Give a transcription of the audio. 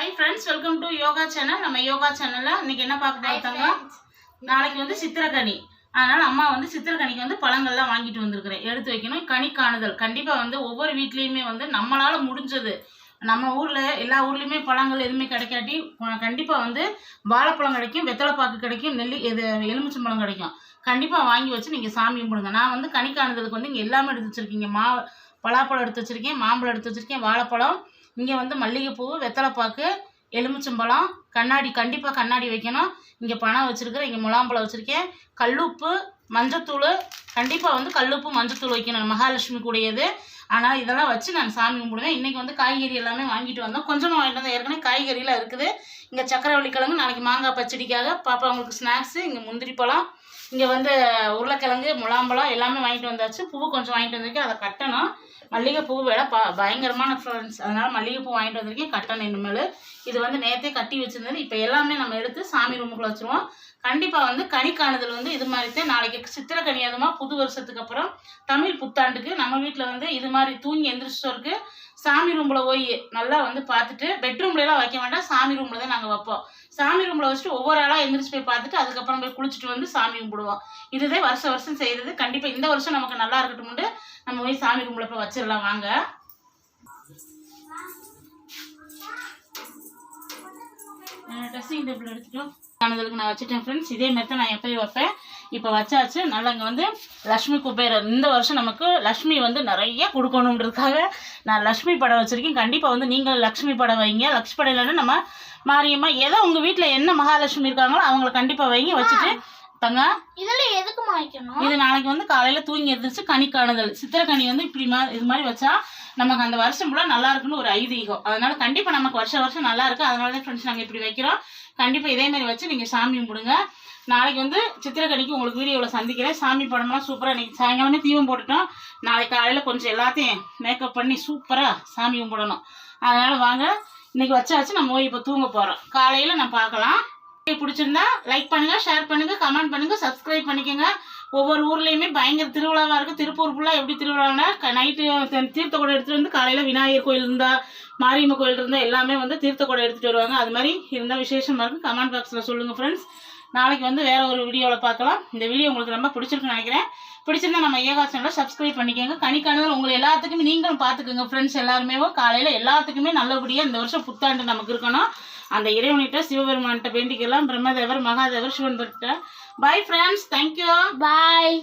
Hi friends, welcome to yoga channel. நம்ம யோகா சேனல்ல இன்னைக்கு என்ன பார்க்க போறோம்ங்க? நாளைக்கு வந்து சித்திரக்கனி. அதனால அம்மா வந்து சித்திரக்கனிக்கு வந்து பழங்கள்லாம் வாங்கிட்டு வந்திருக்கேன். எடுத்து வைக்கணும். கனி காணுதல். கண்டிப்பா வந்து ஒவ்வொரு வீட்லயுமே வந்து நம்மளால முடிஞ்சது நம்ம ஊர்ல எல்லா ஊர்லயுமே பழங்கள் எதுவுமே கிடைக்காட்டி கண்டிப்பா வந்து வாழைப்பழம் கிடைக்கும், வெத்தலைப்பாக்கு கிடைக்கும், எலுமிச்சம்பழம் கிடைக்கும். கண்டிப்பா வாங்கி வச்சு நீங்க சாமி கும்பிடுங்க. நான் வந்து கனி காணுதலுக்கு வந்து இங்க எல்லாமே எடுத்து வச்சிருக்கீங்க. பலாப்பழம் எடுத்து வச்சிருக்கேன், மாம்பழம் எடுத்து வச்சிருக்கேன், வாழைப்பழம், இங்கே வந்து மல்லிகைப்பூ, வெத்தலைப்பாக்கு, எலுமிச்சம்பழம், கண்ணாடி, கண்டிப்பாக கண்ணாடி வைக்கணும். இங்கே பணம் வச்சுருக்கிறேன், இங்கே முலாம்பழம் வச்சுருக்கேன், கல்லுப்பு, மஞ்சத்தூள், கண்டிப்பாக வந்து கல்லுப்பு மஞ்சத்தூள் வைக்கணும், மகாலட்சுமி கூடியது. ஆனால் இதெல்லாம் வச்சு நான் சாமி கும்பிடுவேன். இன்றைக்கி வந்து காய்கறி எல்லாமே வாங்கிட்டு வந்தோம். கொஞ்சமாக வாங்கிட்டு வந்தோம். ஏற்கனவே காய்கறிலாம் இருக்குது. இங்கே சக்கரவள்ளி கிழங்கு, நாளைக்கு மாங்காய் பச்சடிக்காக பாப்பா அவங்களுக்கு ஸ்நாக்ஸு, இங்கே முந்திரி பழம், இங்கே வந்து உருளைக்கிழங்கு, முலாம்பழம் எல்லாமே வாங்கிட்டு வந்தாச்சு. பூ கொஞ்சம் வாங்கிட்டு வந்திருக்கேன், அதை கட்டணும். மல்லிகைப்பூ விலை பயங்கரமான ஃப்ரெண்ட்ஸ், அதனால் மல்லிகைப்பூ வாங்கிட்டு வந்திருக்கேன், கட்டணும் இனிமேல். இது வந்து நேற்றே கட்டி வச்சுருந்தது. இப்போ எல்லாமே நம்ம எடுத்து சாமி ரூமுக்குள்ள வச்சுருவோம். கண்டிப்பாக வந்து கனி காணுதல் வந்து இது மாதிரி தான். நாளைக்கு சித்திரக்கனி, அதுமா புது வருஷத்துக்கு அப்புறம் தமிழ் புத்தாண்டுக்கு நம்ம வீட்டில் வந்து இது மாதிரி தூங்கி எந்திரிச்சோருக்கு சாமி ரூமில் போய் நல்லா வந்து பார்த்துட்டு, பெட்ரூம்லாம் வைக்க வேண்டாம், சாமி ரூமில் தான் நாங்கள் வைப்போம். சாமி ரூமில் வச்சுட்டு ஒவ்வொரு ஆளாக எந்திரிச்சு போய் பார்த்துட்டு அதுக்கப்புறம் போய் குளிச்சுட்டு வந்து சாமி கும்பிடுவோம். இதுதான் வருஷம் செய்கிறது. கண்டிப்பாக இந்த வருஷம் நமக்கு நல்லா இருக்கட்டும்னு நம்ம போய் சாமி ரூமில் போய் வச்சிடலாம். வாங்க. ட்ரெஸ்ஸிங் டேபிள் எடுத்துட்டோம். காணுதலுக்கு நான் வச்சுட்டேன் ஃப்ரெண்ட்ஸ். இதே மாதிரி தான் நான் எப்போயும் வைப்பேன். இப்போ வச்சாச்சு. நல்லா இங்கே வந்து லக்ஷ்மி குபேரர், இந்த வருஷம் நமக்கு லக்ஷ்மி வந்து நிறைய கொடுக்கணுன்றதுக்காக நான் லக்ஷ்மி படம் வச்சுருக்கேன். கண்டிப்பாக வந்து நீங்கள் லக்ஷ்மி படம் வைங்க. லக்ஷ்மி படம் இல்லைன்னா நம்ம மாரியம்மா, ஏதோ உங்கள் வீட்டில் என்ன மகாலட்சுமி இருக்காங்களோ அவங்கள கண்டிப்பாக வைங்க. வச்சுட்டு தங்க, இதெல்லாம் எதுக்கு வைக்கணும்? இது நாளைக்கு வந்து காலையில் தூங்கி எழுந்திரிச்சு கனி காணுதல். சித்திரக்கனி வந்து இப்படி இது மாதிரி வச்சா நமக்கு அந்த வருஷம் ஃபுல்லாக நல்லா இருக்குன்னு ஒரு ஐதீகம். அதனால கண்டிப்பாக நமக்கு வருஷம் நல்லா இருக்கு. அதனால தான் ஃப்ரெண்ட்ஸ் நாங்கள் இப்படி வைக்கிறோம். கண்டிப்பாக இதே மாதிரி வச்சு நீங்கள் சாமி கும்பிடுங்க. நாளைக்கு வந்து சித்திரக்கனிக்கு உங்களுக்கு வீடியோவில் சந்திக்கிறேன். சாமி படம்லாம் சூப்பராக இன்றைக்கி சாயங்காலமே தீபம் போட்டுட்டோம். நாளைக்கு காலையில் கொஞ்சம் எல்லாத்தையும் மேக்கப் பண்ணி சூப்பராக சாமி கும்பிடணும். அதனால் வாங்க, இன்றைக்கி வச்சாச்சு. நம்ம போய் இப்போ தூங்க போகிறோம். காலையில் நான் பார்க்கலாம். பிடிச்சிருந்தா லைக் பண்ணுங்க, ஷேர் பண்ணுங்க, கமெண்ட் பண்ணுங்க, சப்ஸ்கிரைப் பண்ணிக்கோங்க. ஒவ்வொரு ஊர்லேயுமே பயங்கர திருவிழாவாக இருக்குது. திருப்பூர் ஃபுல்லாக எப்படி திருவிழான்னா நைட்டு தீர்த்த குடம் எடுத்துகிட்டு வந்து காலையில் விநாயகர் கோயில் இருந்தால், மாரியம்மன் கோயில் இருந்தால் எல்லாமே வந்து தீர்த்த குடம் எடுத்துகிட்டு வருவாங்க. அது மாதிரி இருந்தால் விசேஷமாக இருக்குது. கமெண்ட் பாக்ஸில் சொல்லுங்கள் ஃப்ரெண்ட்ஸ். நாளைக்கு வந்து வேறு ஒரு வீடியோவில் பார்க்கலாம். இந்த வீடியோ உங்களுக்கு ரொம்ப பிடிச்சிருக்குன்னு நினைக்கிறேன். பிடிச்சிருந்தா நம்ம யோகா சேனலை சப்ஸ்கிரைப் பண்ணிக்கோங்க. கனி காணுதல் உங்களை எல்லாத்துக்குமே நீங்களும் பார்த்துக்கோங்க ஃப்ரெண்ட்ஸ். எல்லாருமே காலையில் எல்லாத்துக்குமே நல்லபடியாக இந்த வருஷம் புத்தாண்டு நமக்கு இருக்கணும். அந்த இறைவனிட்ட சிவபெருமான்கிட்ட வேண்டிக்கலாம். பிரம்மதேவர், மகாதேவர், சிவன் பட்ட. பாய் ஃப்ரெண்ட்ஸ், தேங்க்யூ, பாய்.